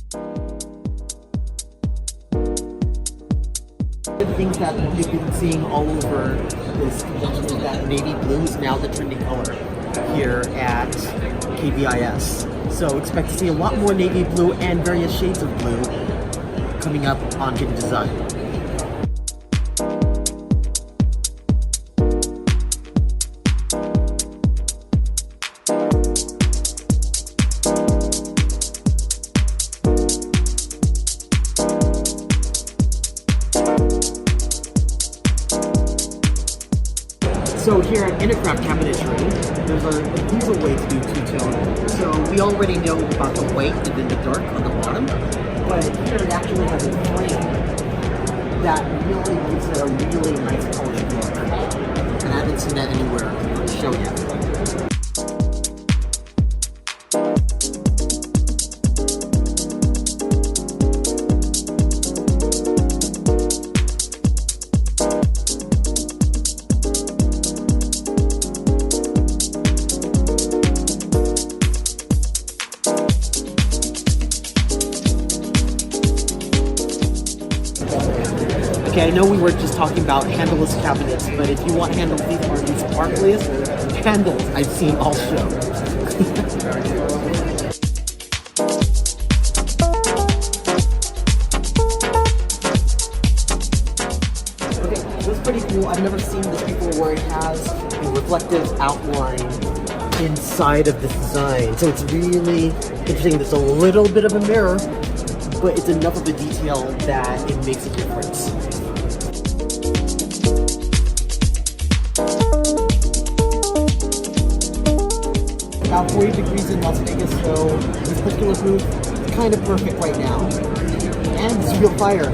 The things that you've been seeing all over this convention is that navy blue is now the trending color here at KBIS. So expect to see a lot more navy blue and various shades of blue coming up on Hidden Design. So here at Innocraft Cabinetry, there's a diesel way to do two-tone. So we already know about the white and then the dark on the bottom, but here it actually has a frame that really gives it a really nice polished look. And I haven't seen that anywhere on the show yet. Okay, I know we were just talking about handleless cabinets, but if you want handles, these are the sparkliest handles I've seen all show. Okay, this is pretty cool. I've never seen this before where it has a reflective outline inside of this design. So it's really interesting. There's a little bit of a mirror, but it's enough of a detail that it makes a difference. About 40 degrees in Las Vegas, so this particular booth is kind of perfect right now. And it's real fire.